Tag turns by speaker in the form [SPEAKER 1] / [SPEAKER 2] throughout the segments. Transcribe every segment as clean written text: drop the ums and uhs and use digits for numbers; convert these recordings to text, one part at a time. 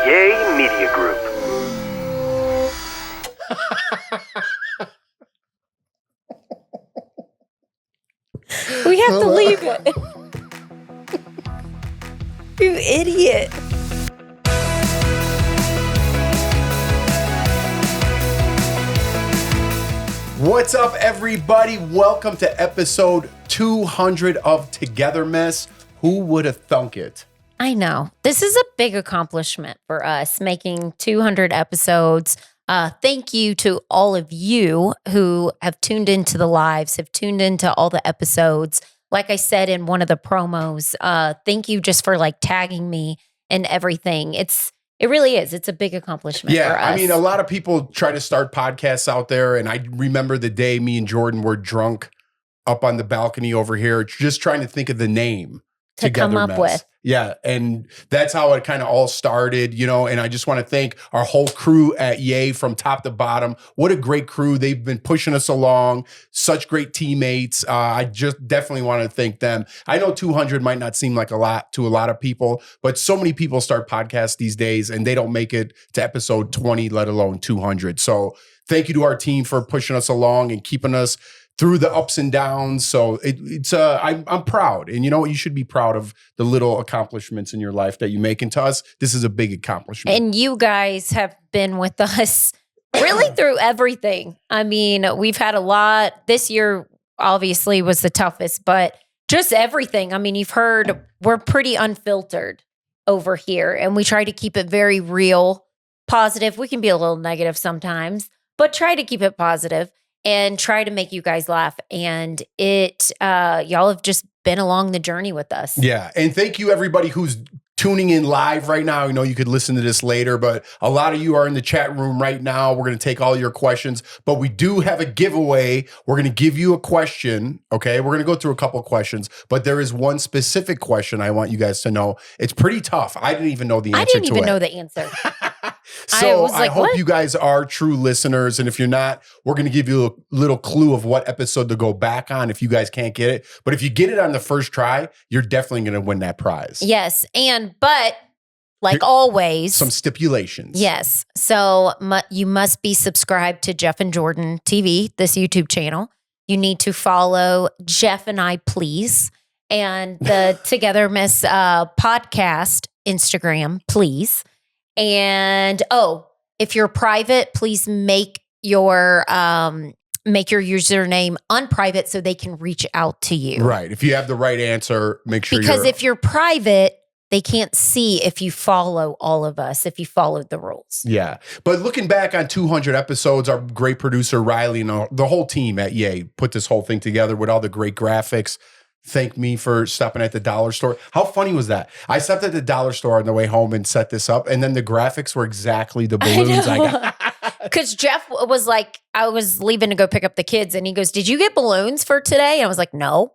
[SPEAKER 1] Yay Media Group.
[SPEAKER 2] We have to leave it. You idiot.
[SPEAKER 3] What's up, everybody? Welcome to episode 200 of Togethermess. Who would have thunk it?
[SPEAKER 2] I know. This is a big accomplishment for us, making 200 episodes. Thank you to all of you who have tuned into the lives, have tuned into all the episodes. Like I said in one of the promos, thank you just for like tagging me and everything. It really is. It's a big accomplishment for us.
[SPEAKER 3] I mean, a lot of people try to start podcasts out there, and I remember the day me and Jordan were drunk up on the balcony over here, just trying to think of the name
[SPEAKER 2] to come up with.
[SPEAKER 3] Yeah, and that's how it kind of all started, you know, and I just want to thank our whole crew at Yay from top to bottom. What a great crew. They've been pushing us along. Such great teammates. I just definitely want to thank them. I know 200 might not seem like a lot to a lot of people, but so many people start podcasts these days and they don't make it to episode 20, let alone 200. So thank you to our team for pushing us along and keeping us through the ups and downs. So I'm proud. And you know what? You should be proud of the little accomplishments in your life that you make. And to us, this is a big accomplishment.
[SPEAKER 2] And you guys have been with us really through everything. I mean, we've had a lot. This year obviously was the toughest, but just everything. I mean, you've heard we're pretty unfiltered over here and we try to keep it very real, positive. We can be a little negative sometimes, but try to keep it positive. And try to make you guys laugh. And y'all have just been along the journey with us.
[SPEAKER 3] Yeah. And thank you, everybody who's tuning in live right now. I know you could listen to this later, but a lot of you are in the chat room right now. We're going to take all your questions, but we do have a giveaway. We're going to give you a question. Okay. We're going to go through a couple of questions, but there is one specific question I want you guys to know. It's pretty tough. I didn't even know the answer to it.
[SPEAKER 2] I didn't even know the answer.
[SPEAKER 3] So I hope you guys are true listeners. And if you're not, we're going to give you a little clue of what episode to go back on if you guys can't get it. But if you get it on the first try, you're definitely going to win that prize.
[SPEAKER 2] Yes. But like always,
[SPEAKER 3] some stipulations.
[SPEAKER 2] Yes. So you must be subscribed to Jeff and Jordan TV, this YouTube channel. You need to follow Jeff and I, please. And the Togethermess podcast Instagram, please. And if you're private, please make your username unprivate so they can reach out to you.
[SPEAKER 3] Right. If you have the right answer, make sure
[SPEAKER 2] because if you're private, they can't see if you follow all of us, if you followed the rules.
[SPEAKER 3] Yeah. But looking back on 200 episodes, our great producer, Riley, and the whole team at Yay put this whole thing together with all the great graphics. Thank me for stopping at the dollar store. How funny was that? I stopped at the dollar store on the way home and set this up, and then the graphics were exactly the balloons I got.
[SPEAKER 2] Because Jeff was like, I was leaving to go pick up the kids, and he goes, "Did you get balloons for today?" And I was like, "No.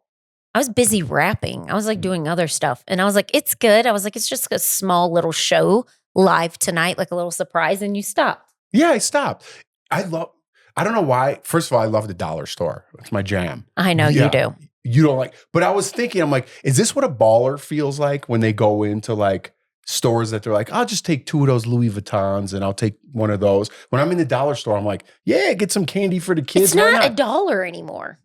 [SPEAKER 2] I was busy wrapping. I was like doing other stuff." And I was like, "It's good." I was like, "It's just a small little show live tonight, like a little surprise." And you stopped.
[SPEAKER 3] Yeah, I stopped. I don't know why. First of all, I love the dollar store. It's my jam.
[SPEAKER 2] I know you do.
[SPEAKER 3] You don't like, but I was thinking, I'm like, is this what a baller feels like when they go into like stores that they're like, I'll just take 2 of those Louis Vuittons and I'll take one of those. When I'm in the dollar store, I'm like, yeah, get some candy for the kids.
[SPEAKER 2] It's not $1 anymore.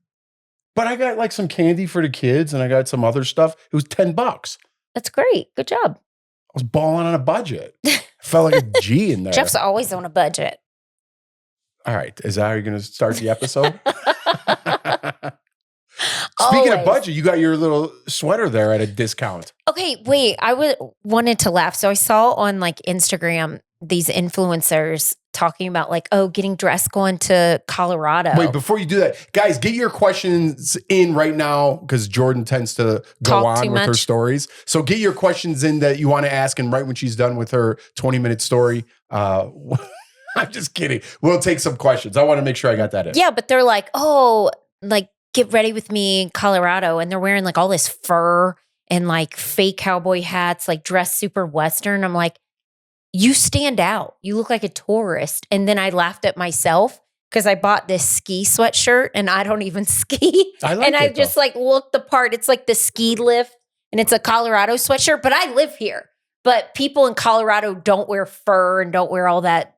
[SPEAKER 3] But I got like some candy for the kids and I got some other stuff. It was $10.
[SPEAKER 2] That's great. Good job.
[SPEAKER 3] I was balling on a budget. I felt like a G in there.
[SPEAKER 2] Jeff's always on a budget.
[SPEAKER 3] All right. Is that how you're going to start the episode? Speaking of budget, you got your little sweater there at a discount.
[SPEAKER 2] Okay, wait. I wanted to laugh. So I saw on like Instagram these influencers talking about like, getting dressed going to Colorado.
[SPEAKER 3] Wait, before you do that, guys, get your questions in right now because Jordan tends to go on with her stories. So get your questions in that you want to ask, and right when she's done with her 20-minute story, I'm just kidding. We'll take some questions. I want to make sure I got that in.
[SPEAKER 2] Yeah, but they're like, get ready with me in Colorado. And they're wearing like all this fur and like fake cowboy hats, like dressed super Western. I'm like, you stand out. You look like a tourist. And then I laughed at myself because I bought this ski sweatshirt and I don't even ski. I just like looked the part. It's like the ski lift and it's a Colorado sweatshirt, but I live here. But people in Colorado don't wear fur and don't wear all that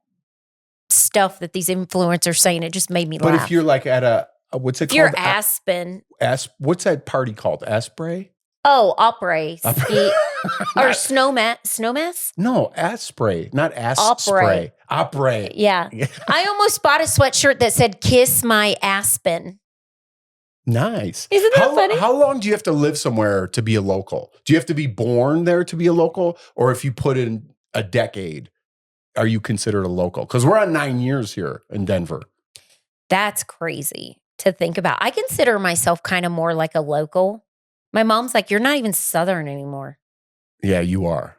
[SPEAKER 2] stuff that these influencers are saying. It just made me laugh.
[SPEAKER 3] But if you're like at a what's it
[SPEAKER 2] if
[SPEAKER 3] called?
[SPEAKER 2] you're Aspen.
[SPEAKER 3] What's that party called? Asprey?
[SPEAKER 2] Oh, opera. Or snowmass?
[SPEAKER 3] No, Asprey, not Asprey. Opera.
[SPEAKER 2] Yeah. I almost bought a sweatshirt that said "Kiss My Aspen."
[SPEAKER 3] Nice.
[SPEAKER 2] Isn't that funny?
[SPEAKER 3] How long do you have to live somewhere to be a local? Do you have to be born there to be a local? Or if you put in a decade, are you considered a local? Because we're on 9 years here in Denver.
[SPEAKER 2] That's crazy to think about. I consider myself kind of more like a local. My mom's like, you're not even Southern anymore.
[SPEAKER 3] Yeah, you are.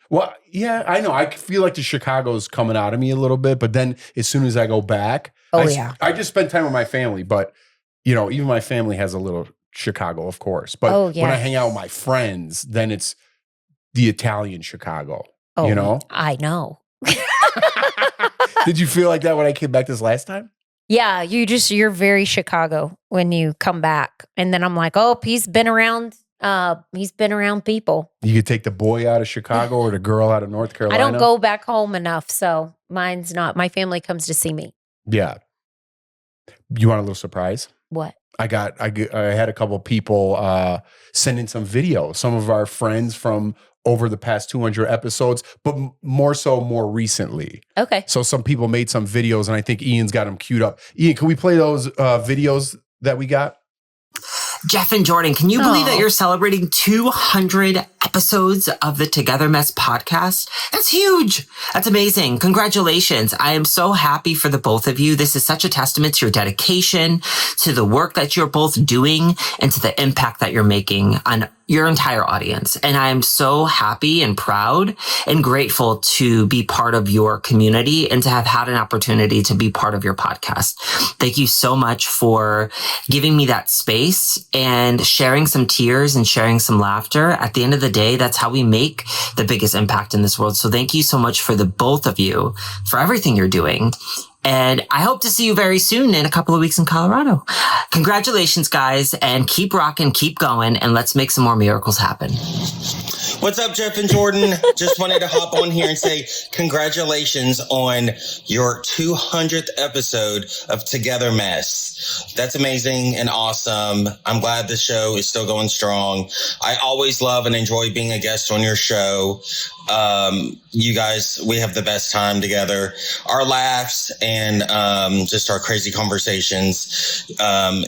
[SPEAKER 3] Well, yeah, I know. I feel like the Chicago's coming out of me a little bit, but then as soon as I go back, I just spend time with my family, but you know, even my family has a little Chicago, of course. But when I hang out with my friends, then it's the Italian Chicago.
[SPEAKER 2] Oh,
[SPEAKER 3] you know?
[SPEAKER 2] I know.
[SPEAKER 3] Did you feel like that when I came back this last time?
[SPEAKER 2] Yeah, you're very Chicago when you come back. And then I'm like, oh, he's been around people.
[SPEAKER 3] You could take the boy out of Chicago or the girl out of North Carolina.
[SPEAKER 2] I don't go back home enough, so mine's not. My family comes to see me.
[SPEAKER 3] Yeah. You want a little surprise?
[SPEAKER 2] What?
[SPEAKER 3] I had a couple of people send in some videos, some of our friends from over the past 200 episodes, but more recently.
[SPEAKER 2] Okay.
[SPEAKER 3] So some people made some videos, and I think Ian's got them queued up. Ian, can we play those videos that we got?
[SPEAKER 1] Jeff and Jordan, can you believe that you're celebrating 200 episodes of the Togethermess podcast? That's huge. That's amazing. Congratulations. I am so happy for the both of you. This is such a testament to your dedication, to the work that you're both doing, and to the impact that you're making on your entire audience. And I am so happy and proud and grateful to be part of your community and to have had an opportunity to be part of your podcast. Thank you so much for giving me that space and sharing some tears and sharing some laughter. At the end of the day, that's how we make the biggest impact in this world. So thank you so much for the both of you for everything you're doing. And I hope to see you very soon in a couple of weeks in Colorado. Congratulations, guys, and keep rocking, keep going, and let's make some more miracles happen.
[SPEAKER 4] What's up, Jeff and Jordan? Just wanted to hop on here and say congratulations on your 200th episode of Togethermess. That's amazing and awesome. I'm glad the show is still going strong. I always love and enjoy being a guest on your show. You guys, we have the best time together. Our laughs and just our crazy conversations.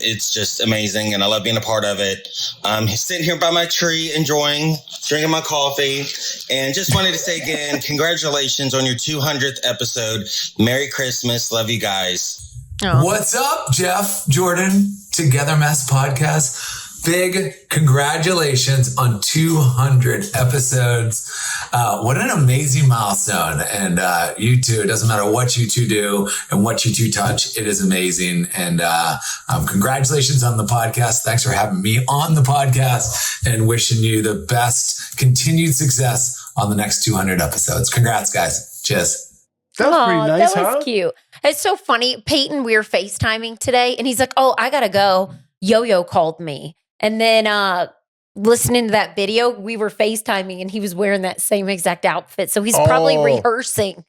[SPEAKER 4] It's just amazing, and I love being a part of it. I'm sitting here by my tree enjoying, drinking my coffee, and just wanted to say again, congratulations on your 200th episode. Merry Christmas. Love you guys.
[SPEAKER 2] Oh.
[SPEAKER 5] What's up, Jeff, Jordan, Togethermess podcast. Big congratulations on 200 episodes. What an amazing milestone. And you two, it doesn't matter what you two do and what you two touch, it is amazing. And congratulations on the podcast. Thanks for having me on the podcast and wishing you the best continued success on the next 200 episodes. Congrats, guys. Cheers.
[SPEAKER 3] That was pretty nice,
[SPEAKER 2] That was cute. It's so funny. Peyton, we were FaceTiming today, and he's like, oh, I got to go. Yo-Yo called me. And then listening to that video, we were FaceTiming, and he was wearing that same exact outfit. So he's probably rehearsing.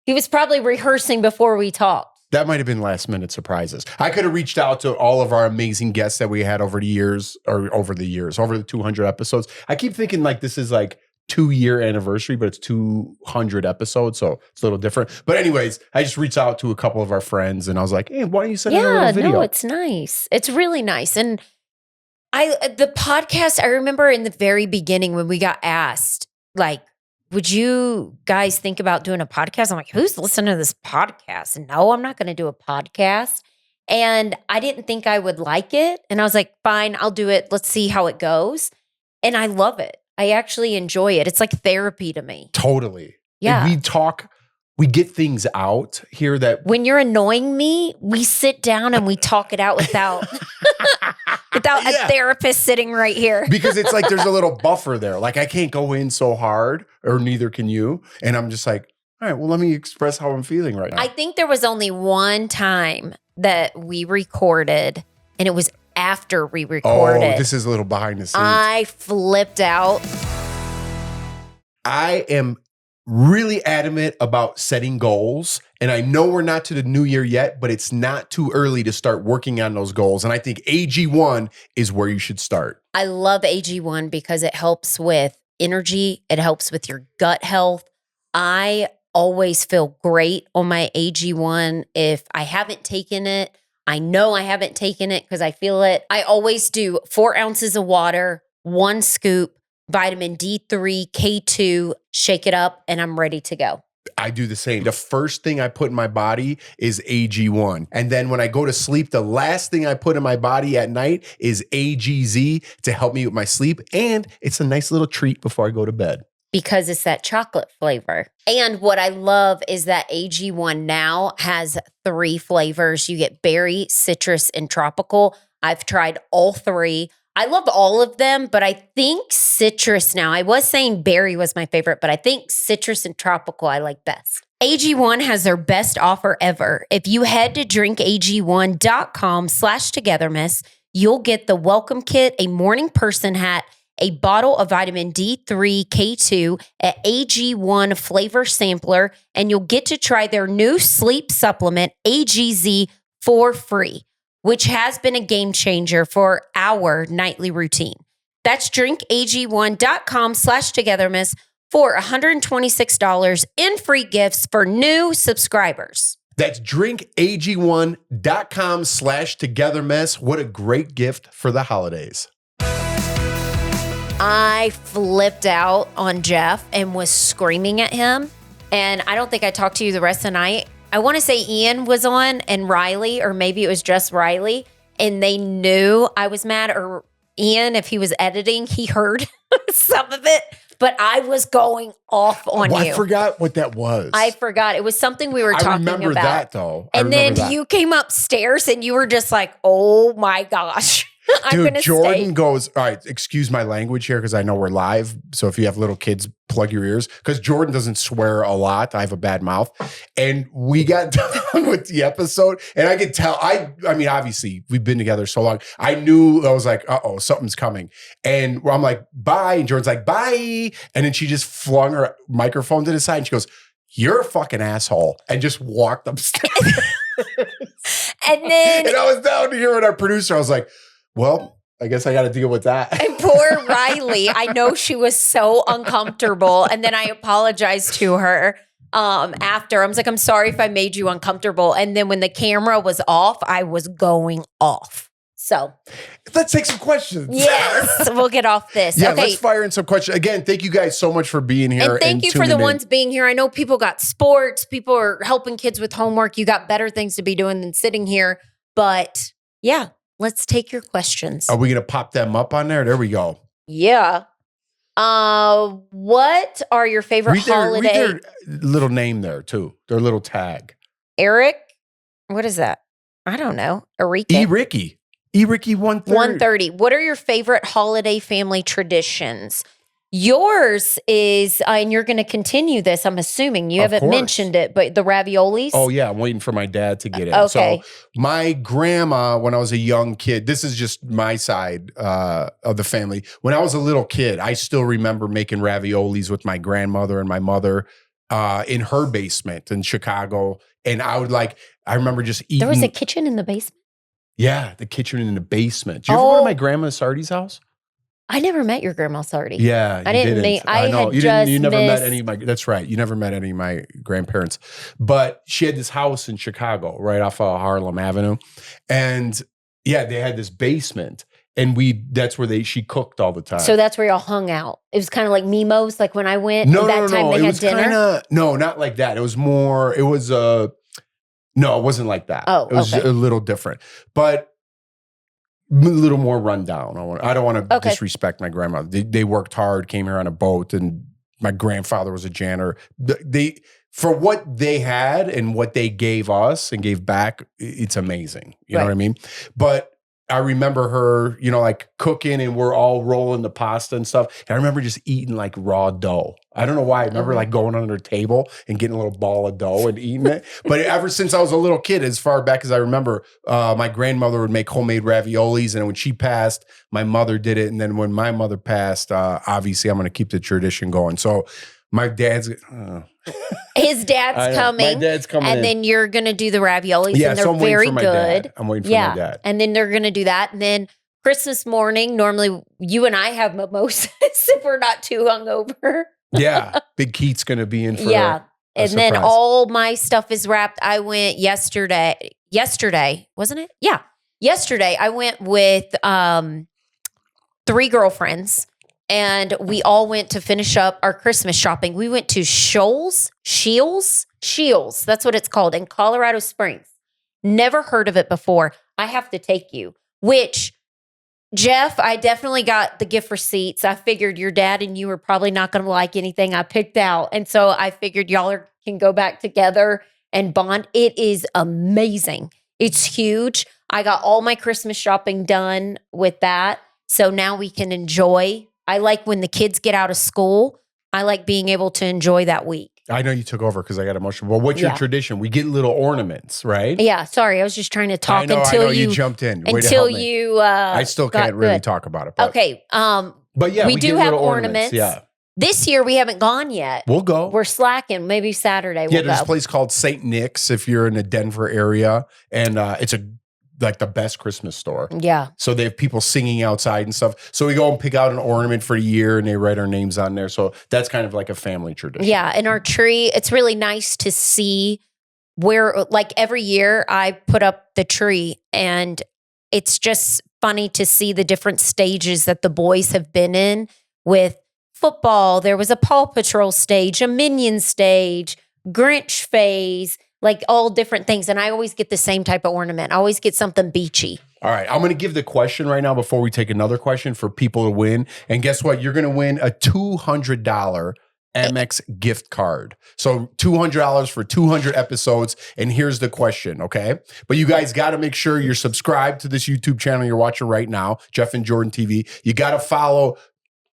[SPEAKER 2] He was probably rehearsing before we talked.
[SPEAKER 3] That might have been last minute surprises. I could have reached out to all of our amazing guests that we had over the 200 episodes. I keep thinking like this is like 2-year anniversary, but it's 200 episodes, so it's a little different. But anyways, I just reached out to a couple of our friends, and I was like, hey, why don't you send me a little video?
[SPEAKER 2] No, it's nice. It's really nice. And the podcast, I remember in the very beginning when we got asked, like, would you guys think about doing a podcast? I'm like, who's listening to this podcast? No, I'm not going to do a podcast. And I didn't think I would like it. And I was like, fine, I'll do it. Let's see how it goes. And I love it. I actually enjoy it. It's like therapy to me.
[SPEAKER 3] Totally.
[SPEAKER 2] Yeah.
[SPEAKER 3] And we get things out here that
[SPEAKER 2] when you're annoying me, we sit down and we talk it out without a therapist sitting right here.
[SPEAKER 3] Because it's like there's a little buffer there. Like I can't go in so hard, or neither can you. And I'm just like, all right, well, let me express how I'm feeling right now.
[SPEAKER 2] I think there was only one time that we recorded, and it was after we recorded.
[SPEAKER 3] Oh, this is a little behind the scenes.
[SPEAKER 2] I flipped out.
[SPEAKER 3] I am really adamant about setting goals. And I know we're not to the new year yet, but it's not too early to start working on those goals. And I think AG1 is where you should start.
[SPEAKER 2] I love AG1 because it helps with energy. It helps with your gut health. I always feel great on my AG1. If I haven't taken it, I know I haven't taken it because I feel it. I always do 4 ounces of water, 1 scoop, vitamin D3, K2, shake it up, and I'm ready to go.
[SPEAKER 3] I do the same. The first thing I put in my body is AG1. And then when I go to sleep, the last thing I put in my body at night is AGZ to help me with my sleep. And it's a nice little treat before I go to bed.
[SPEAKER 2] Because it's that chocolate flavor. And what I love is that AG1 now has 3 flavors. You get berry, citrus, and tropical. I've tried all 3. I love all of them, but I think citrus now. I was saying berry was my favorite, but I think citrus and tropical I like best. AG1 has their best offer ever. If you head to drinkag1.com/togetherness, you'll get the welcome kit, a morning person hat, a bottle of vitamin D3, K2, an AG1 flavor sampler, and you'll get to try their new sleep supplement, AGZ, for free, which has been a game changer for our nightly routine. That's drinkag1.com/togetherness for $126 in free gifts for new subscribers.
[SPEAKER 3] That's drinkag1.com/togetherness. What a great gift for the holidays.
[SPEAKER 2] I flipped out on Jeff and was screaming at him. And I don't think I talked to you the rest of the night. I want to say Ian was on and Riley, or maybe it was just Riley, and they knew I was mad. Or Ian, if he was editing, he heard some of it. But I was going off on you.
[SPEAKER 3] I forgot what that was.
[SPEAKER 2] I forgot. It was something we were talking about.
[SPEAKER 3] I remember that, though.
[SPEAKER 2] And then you came upstairs and you were just like, oh my gosh.
[SPEAKER 3] Dude, Jordan goes, all right, excuse my language here because I know we're live. So if you have little kids, plug your ears. Because Jordan doesn't swear a lot. I have a bad mouth. And we got done with the episode. And I could tell, I mean, obviously, we've been together so long. I knew, I was like, uh-oh, something's coming. And I'm like, bye. And Jordan's like, bye. And then she just flung her microphone to the side. And she goes, you're a fucking asshole. And just walked upstairs.
[SPEAKER 2] And then
[SPEAKER 3] and I was down here with our producer. I was like, well, I guess I got to deal with that.
[SPEAKER 2] And poor Riley, I know she was so uncomfortable. And then I apologized to her after. I was like, I'm sorry if I made you uncomfortable. And then when the camera was off, I was going off. So
[SPEAKER 3] let's take some questions.
[SPEAKER 2] Yes, we'll get off this.
[SPEAKER 3] Yeah,
[SPEAKER 2] okay.
[SPEAKER 3] Let's fire in some questions. Again, thank you guys so much for being here.
[SPEAKER 2] And thank you for the ones being here. I know people got sports. People are helping kids with homework. You got better things to be doing than sitting here. But yeah. Let's take your questions.
[SPEAKER 3] Are we going to pop them up on there? There we go.
[SPEAKER 2] Yeah. What are your favorite holiday?
[SPEAKER 3] Read their little name there too. Their little tag.
[SPEAKER 2] Eric? What is that? I don't know. Erica?
[SPEAKER 3] Ricky 130.
[SPEAKER 2] 130. What are your favorite holiday family traditions? Yours is, and you're going to continue this, I'm assuming. You haven't mentioned it, but the raviolis?
[SPEAKER 3] Oh, yeah. I'm waiting for my dad to get it.
[SPEAKER 2] Okay.
[SPEAKER 3] So my grandma, when I was a young kid, this is just my side of the family. When I was a little kid, I still remember making raviolis with my grandmother and my mother in her basement in Chicago. And I remember just eating.
[SPEAKER 2] There was a kitchen in the basement?
[SPEAKER 3] Yeah, the kitchen in the basement. Did you ever go to my grandma Sardi's house?
[SPEAKER 2] I never met your grandma Sardi.
[SPEAKER 3] Yeah,
[SPEAKER 2] I didn't.
[SPEAKER 3] I know
[SPEAKER 2] had just
[SPEAKER 3] you never
[SPEAKER 2] missed...
[SPEAKER 3] met any of my. That's right. You never met any of my grandparents, but she had this house in Chicago, right off of Harlem Avenue, and yeah, they had this basement, and that's where she cooked all the time.
[SPEAKER 2] So that's where y'all hung out. It was kind of like Mimo's, like when I went.
[SPEAKER 3] No,
[SPEAKER 2] that time they had dinner.
[SPEAKER 3] No, not like that. It was more. It was no, it wasn't like that.
[SPEAKER 2] Oh,
[SPEAKER 3] it was a little different, but. A little more rundown. I don't want to disrespect my grandma. They worked hard, came here on a boat, and my grandfather was a janitor. For what they had and what they gave us and gave back, it's amazing. You know what I mean? But I remember her, like cooking and we're all rolling the pasta and stuff. And I remember just eating like raw dough. I don't know why. I remember like going under the table and getting a little ball of dough and eating it. But ever since I was a little kid, as far back as I remember, my grandmother would make homemade raviolis. And when she passed, my mother did it. And then when my mother passed, obviously I'm going to keep the tradition going. So my dad's...
[SPEAKER 2] His dad's coming.
[SPEAKER 3] My dad's coming
[SPEAKER 2] and
[SPEAKER 3] in.
[SPEAKER 2] then you're going to do the raviolis, and they're
[SPEAKER 3] so I'm waiting
[SPEAKER 2] very
[SPEAKER 3] for my
[SPEAKER 2] good.
[SPEAKER 3] dad. I'm waiting for my dad.
[SPEAKER 2] And then they're going to do that. And then Christmas morning, normally you and I have mimosas if we're not too hungover.
[SPEAKER 3] Yeah. Big Keith's going to be in for
[SPEAKER 2] and
[SPEAKER 3] surprise.
[SPEAKER 2] then all my stuff is wrapped. I went yesterday, wasn't it? Yeah. Yesterday, I went with 3 girlfriends. And we all went to finish up our Christmas shopping. We went to Shields. That's what it's called in Colorado Springs. Never heard of it before. I have to take you. Which, Jeff, I definitely got the gift receipts. I figured your dad and you were probably not going to like anything I picked out. And so I figured y'all can go back together and bond. It is amazing. It's huge. I got all my Christmas shopping done with that. So now we can enjoy. I like when the kids get out of school. I like being able to enjoy that week.
[SPEAKER 3] I know you took over because I got emotional. Well, what's your tradition? We get little ornaments, right?
[SPEAKER 2] Yeah, sorry. I was just trying to talk
[SPEAKER 3] I know you jumped in. I still can't really talk about it. But,
[SPEAKER 2] okay.
[SPEAKER 3] But yeah,
[SPEAKER 2] we do have ornaments.
[SPEAKER 3] Yeah.
[SPEAKER 2] This year we haven't gone yet.
[SPEAKER 3] We'll go.
[SPEAKER 2] We're slacking. Maybe Saturday we'll go.
[SPEAKER 3] There's a place called St. Nick's if you're in the Denver area. And it's like the best Christmas store.
[SPEAKER 2] Yeah.
[SPEAKER 3] So they have people singing outside and stuff. So we go and pick out an ornament for the year and they write our names on there. So that's kind of like a family tradition.
[SPEAKER 2] Yeah. And our tree, it's really nice to see where, like every year I put up the tree and it's just funny to see the different stages that the boys have been in with football. There was a Paw Patrol stage, a Minion stage, Grinch phase, like all different things. And I always get the same type of ornament. I always get something beachy.
[SPEAKER 3] All right. I'm going to give the question right now before we take another question for people to win. And guess what? You're going to win a $200 Amex gift card. So $200 for 200 episodes. And here's the question, okay? But you guys got to make sure you're subscribed to this YouTube channel you're watching right now, Jeff and Jordan TV. You got to follow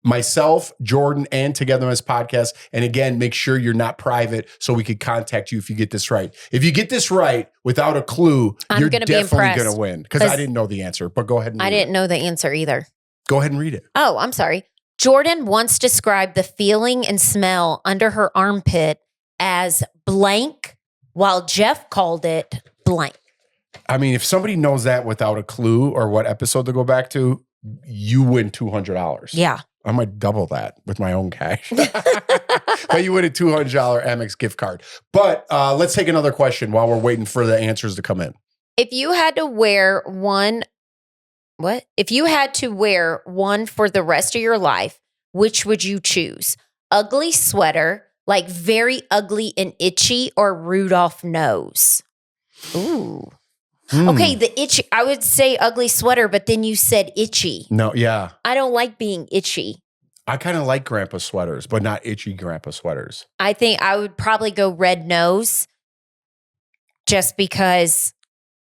[SPEAKER 3] myself, Jordan, and Togethermess Podcast. And again, make sure you're not private so we could contact you if you get this right. If you get this right without a clue, you're definitely going to win. Because I didn't know the answer, but go ahead and read it.
[SPEAKER 2] I didn't know the answer either.
[SPEAKER 3] Go ahead and read it.
[SPEAKER 2] Oh, I'm sorry. Jordan once described the feeling and smell under her armpit as blank, while Jeff called it blank.
[SPEAKER 3] I mean, if somebody knows that without a clue or what episode to go back to, you win $200.
[SPEAKER 2] Yeah.
[SPEAKER 3] I might double that with my own cash. But you win a $200 Amex gift card. But let's take another question while we're waiting for the answers to come in.
[SPEAKER 2] If you had to wear one, If you had to wear one for the rest of your life, which would you choose? Ugly sweater, like very ugly and itchy, or Rudolph nose? Ooh. Okay, the itchy. I would say ugly sweater, but then you said itchy.
[SPEAKER 3] No, yeah.
[SPEAKER 2] I don't like being itchy.
[SPEAKER 3] I kind of like grandpa sweaters, but not itchy grandpa sweaters.
[SPEAKER 2] I think I would probably go red nose just because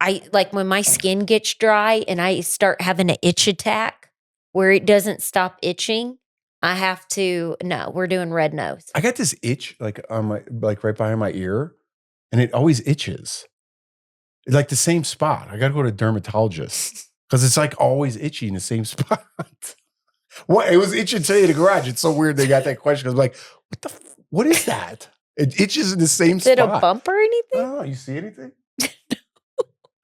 [SPEAKER 2] I like when my skin gets dry and I start having an itch attack where it doesn't stop itching. I have to, no, we're doing red nose.
[SPEAKER 3] I got this itch like on my, like right behind my ear, and it always itches. Like the same spot. I got to go to a dermatologist because it's like always itchy in the same spot. What? It was itching today in the garage. It's so weird they got that question. I was like, what is that? It itches in the same spot.
[SPEAKER 2] Is it a bump or anything?
[SPEAKER 3] I don't know. You see anything?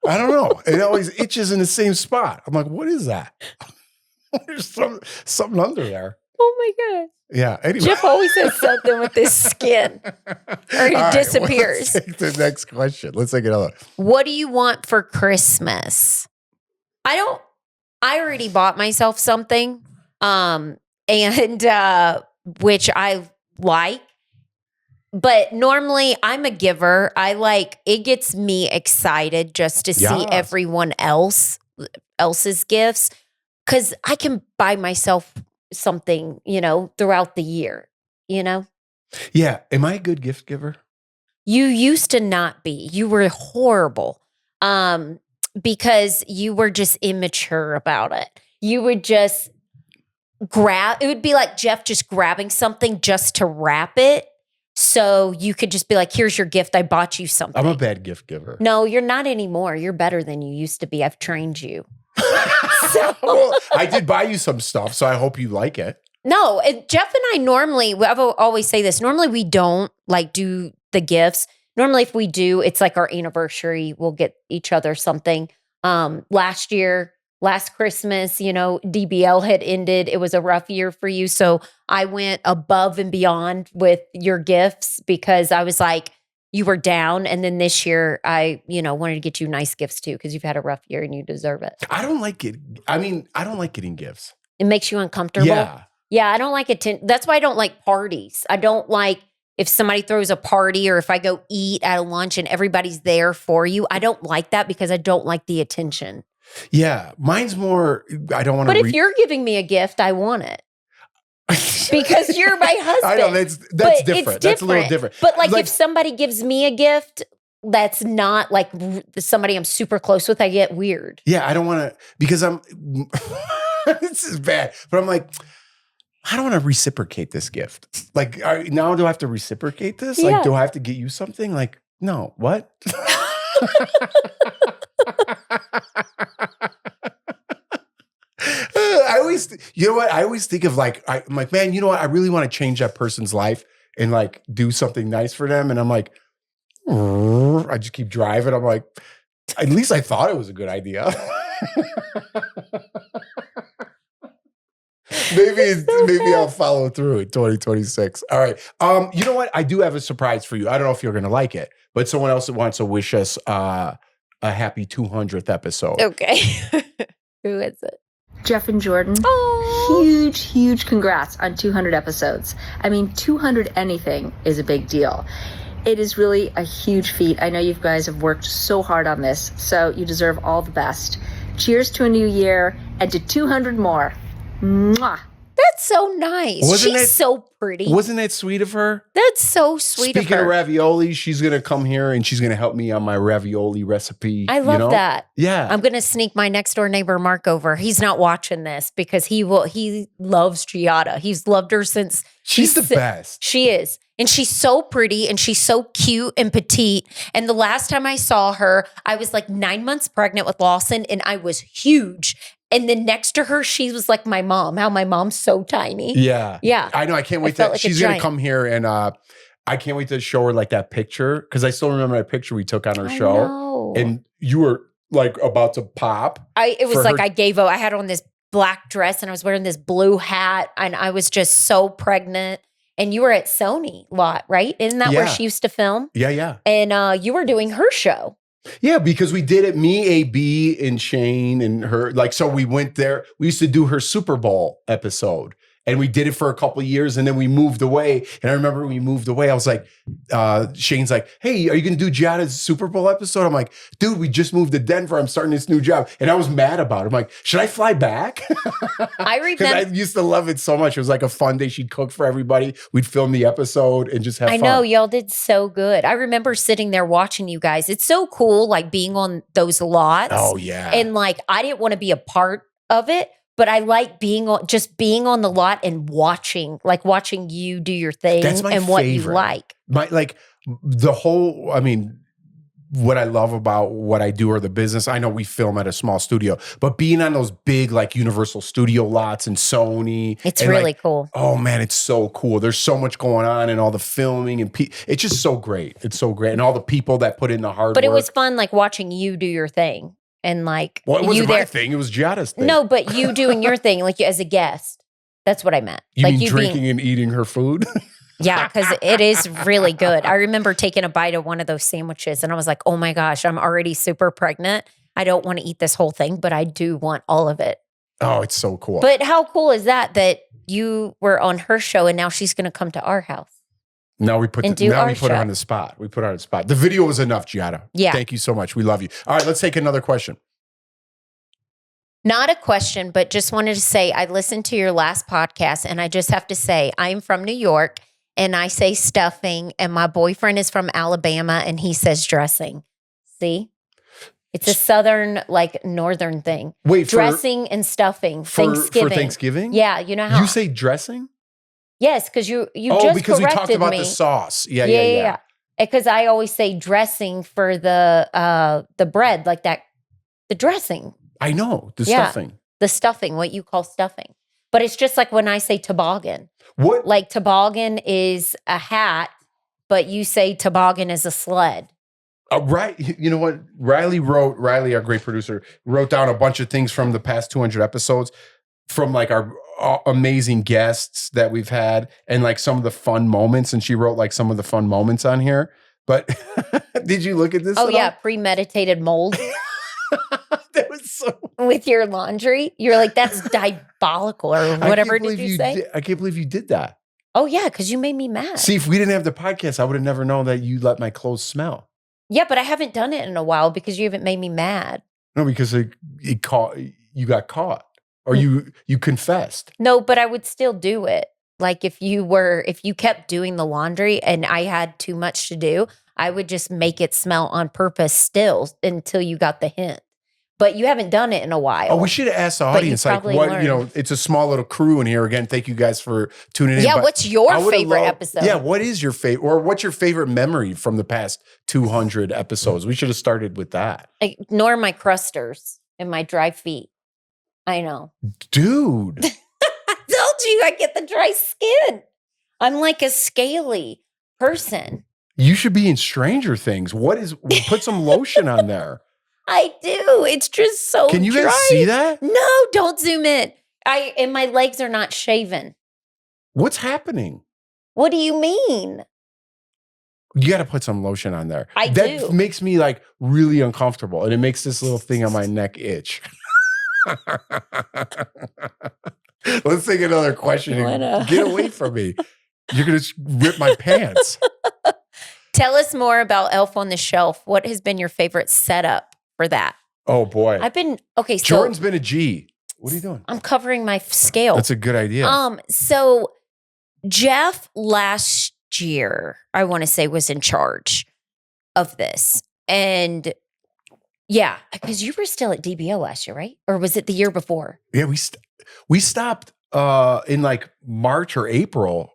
[SPEAKER 3] I don't know. It always itches in the same spot. I'm like, what is that? There's something under there.
[SPEAKER 2] Oh my God.
[SPEAKER 3] Yeah. Anyway.
[SPEAKER 2] Jeff always has something with his skin or he disappears.
[SPEAKER 3] Let's take the next question. Let's take another.
[SPEAKER 2] What do you want for Christmas? I already bought myself something, and which I like, but normally I'm a giver. It gets me excited just to see everyone else's gifts. 'Cause I can buy myself something, throughout the year,
[SPEAKER 3] Yeah. Am I a good gift giver?
[SPEAKER 2] You used to not be. You were horrible. because you were just immature about it. You would just it would be like Jeff just grabbing something just to wrap it. So you could just be like, here's your gift. I bought you something.
[SPEAKER 3] I'm a bad gift giver.
[SPEAKER 2] No, you're not anymore. You're better than you used to be. I've trained you.
[SPEAKER 3] Well, I did buy you some stuff, so I hope you like it.
[SPEAKER 2] No, Jeff and I normally, I always say this, normally we don't like do the gifts. Normally if we do, it's like our anniversary. We'll get each other something. Last Christmas, DBL had ended. It was a rough year for you. So I went above and beyond with your gifts because I was like, you were down. And then this year I, wanted to get you nice gifts too, because you've had a rough year and you deserve it.
[SPEAKER 3] I don't like it. I mean, I don't like getting gifts.
[SPEAKER 2] It makes you uncomfortable. Yeah, I don't like it. That's why I don't like parties. I don't like if somebody throws a party or if I go eat at a lunch and everybody's there for you. I don't like that because I don't like the attention.
[SPEAKER 3] Yeah, mine's more, I don't want to.
[SPEAKER 2] But if you're giving me a gift, I want it. Because you're my husband.
[SPEAKER 3] I know, that's different. That's a little different.
[SPEAKER 2] But like if somebody gives me a gift that's not like somebody I'm super close with, I get weird.
[SPEAKER 3] Yeah, I don't want to, because I'm, this is bad, but I'm like, I don't want to reciprocate this gift. Like, now do I have to reciprocate this?
[SPEAKER 2] Yeah.
[SPEAKER 3] Like, do I have to get you something? Like, no, what? I always think of like, I'm like, man, you know what? I really want to change that person's life and like do something nice for them. And I'm like, I just keep driving. I'm like, at least I thought it was a good idea. Maybe I'll follow through in 2026. All right. You know what? I do have a surprise for you. I don't know if you're going to like it, but someone else that wants to wish us a happy 200th episode.
[SPEAKER 2] Okay. Who is it?
[SPEAKER 6] Jeff and Jordan, huge congrats on 200 episodes. I mean, 200 anything is a big deal. It is really a huge feat. I know you guys have worked so hard on this, so you deserve all the best. Cheers to a new year and to 200 more. Mwah.
[SPEAKER 2] That's so nice. She's so pretty.
[SPEAKER 3] Wasn't that sweet of her?
[SPEAKER 2] That's so sweet of her.
[SPEAKER 3] Speaking of ravioli, she's going to come here and she's going to help me on my ravioli recipe.
[SPEAKER 2] I love that.
[SPEAKER 3] Yeah.
[SPEAKER 2] I'm going to sneak my next door neighbor, Mark, over. He's not watching this because he loves Giada. He's loved her since.
[SPEAKER 3] She's the best.
[SPEAKER 2] She is. And she's so pretty and she's so cute and petite. And the last time I saw her, I was like 9 months pregnant with Lawson and I was huge. And then next to her, she was like my mom. How my mom's so tiny.
[SPEAKER 3] Yeah.
[SPEAKER 2] Yeah.
[SPEAKER 3] I know. I can't wait to, she's going to come here and I can't wait to show her like that picture. Cause I still remember that picture we took on her show.
[SPEAKER 2] Know.
[SPEAKER 3] And you were like about to pop.
[SPEAKER 2] It was like I had on this black dress and I was wearing this blue hat and I was just so pregnant. And you were at Sony a lot, right? Isn't that where she used to film?
[SPEAKER 3] Yeah.
[SPEAKER 2] And you were doing her show.
[SPEAKER 3] Yeah, because we did it, me, AB, and Shane, and her. Like, so we went there. We used to do her Super Bowl episode. And we did it for a couple of years and then we moved away. And I remember when we moved away, I was like, Shane's like, hey, are you going to do Giada's Super Bowl episode? I'm like, dude, we just moved to Denver. I'm starting this new job. And I was mad about it. I'm like, should I fly back?
[SPEAKER 2] I remember.
[SPEAKER 3] Because I used to love it so much. It was like a fun day. She'd cook for everybody. We'd film the episode and just have fun.
[SPEAKER 2] I know, y'all did so good. I remember sitting there watching you guys. It's so cool, like being on those lots.
[SPEAKER 3] Oh, yeah.
[SPEAKER 2] And like, I didn't want to be a part of it. But I like being on the lot and watching you do your thing.
[SPEAKER 3] That's my
[SPEAKER 2] and
[SPEAKER 3] favorite.
[SPEAKER 2] What you like.
[SPEAKER 3] What I love about what I do or the business, I know we film at a small studio, but being on those big like Universal Studio lots and Sony.
[SPEAKER 2] It's really cool.
[SPEAKER 3] Oh man, it's so cool. There's so much going on and all the filming and it's just so great. It's so great. And all the people that put in the hard work.
[SPEAKER 2] But it was fun like watching you do your thing. And like,
[SPEAKER 3] well, it wasn't my thing. It was Giada's thing.
[SPEAKER 2] No, but you doing your thing, like as a guest. That's what I meant.
[SPEAKER 3] You
[SPEAKER 2] like
[SPEAKER 3] mean drinking and eating her food?
[SPEAKER 2] Yeah, because it is really good. I remember taking a bite of one of those sandwiches and I was like, oh my gosh, I'm already super pregnant. I don't want to eat this whole thing, but I do want all of it.
[SPEAKER 3] Oh, it's so cool.
[SPEAKER 2] But how cool is that you were on her show and now she's going to come to our house?
[SPEAKER 3] Now we put her on the spot. We put her on the spot. The video was enough, Giada.
[SPEAKER 2] Yeah.
[SPEAKER 3] Thank you so much. We love you. All right, let's take another question.
[SPEAKER 2] Not a question, but just wanted to say I listened to your last podcast and I just have to say I'm from New York and I say stuffing and my boyfriend is from Alabama and he says dressing. See? It's a southern, like northern thing.
[SPEAKER 3] Wait,
[SPEAKER 2] dressing and stuffing. Thanksgiving.
[SPEAKER 3] For Thanksgiving?
[SPEAKER 2] Yeah, you know how
[SPEAKER 3] you say dressing?
[SPEAKER 2] Yes, because you
[SPEAKER 3] just
[SPEAKER 2] because
[SPEAKER 3] we talked about
[SPEAKER 2] me.
[SPEAKER 3] the sauce. Yeah.
[SPEAKER 2] Because I always say dressing for the bread, like that, the dressing.
[SPEAKER 3] I know the stuffing.
[SPEAKER 2] The stuffing, what you call stuffing, but it's just like when I say toboggan.
[SPEAKER 3] What?
[SPEAKER 2] Like toboggan is a hat, but you say toboggan is a sled.
[SPEAKER 3] Right. You know what? Riley, our great producer, wrote down a bunch of things from the past 200 episodes from like our amazing guests that we've had and like some of the fun moments. And she wrote like some of the fun moments on here. But did you look at this?
[SPEAKER 2] Oh, yeah. Premeditated mold.
[SPEAKER 3] That was so.
[SPEAKER 2] With your laundry. You're like, that's diabolical or whatever did you say?
[SPEAKER 3] I can't believe you did that.
[SPEAKER 2] Oh, yeah. Because you made me mad.
[SPEAKER 3] See, if we didn't have the podcast, I would have never known that you let my clothes smell.
[SPEAKER 2] Yeah, but I haven't done it in a while because you haven't made me mad.
[SPEAKER 3] No, because you got caught or you confessed.
[SPEAKER 2] No, but I would still do it. Like if you kept doing the laundry and I had too much to do, I would just make it smell on purpose still until you got the hint. But you haven't done it in a while.
[SPEAKER 3] Oh, we should have asked the audience, like, what, learned. It's a small little crew in here. Again, thank you guys for tuning in.
[SPEAKER 2] Yeah, what's your favorite episode?
[SPEAKER 3] Yeah, what is your favorite, or what's your favorite memory from the past 200 episodes? We should have started with that.
[SPEAKER 2] Ignore my crusters and my dry feet. I know.
[SPEAKER 3] Dude.
[SPEAKER 2] I told you I get the dry skin. I'm like a scaly person.
[SPEAKER 3] You should be in Stranger Things. Put some lotion on there.
[SPEAKER 2] I do. It's just so
[SPEAKER 3] Can you
[SPEAKER 2] dry.
[SPEAKER 3] guys see that?
[SPEAKER 2] No, don't zoom in. And my legs are not shaven.
[SPEAKER 3] What's happening?
[SPEAKER 2] What do you mean?
[SPEAKER 3] You got to put some lotion on there.
[SPEAKER 2] That do.
[SPEAKER 3] Makes me like really uncomfortable, and it makes this little thing on my neck itch. Let's take another question. Get away from me. You're going to rip my pants.
[SPEAKER 2] Tell us more about Elf on the Shelf. What has been your favorite setup for that?
[SPEAKER 3] Oh, boy.
[SPEAKER 2] So
[SPEAKER 3] Jordan's been a G. What are you doing?
[SPEAKER 2] I'm covering my scale.
[SPEAKER 3] That's a good idea.
[SPEAKER 2] So Jeff last year, I want to say, was in charge of this. And yeah, because you were still at DBO last year, right? Or was it the year before?
[SPEAKER 3] Yeah, we stopped in like March or April.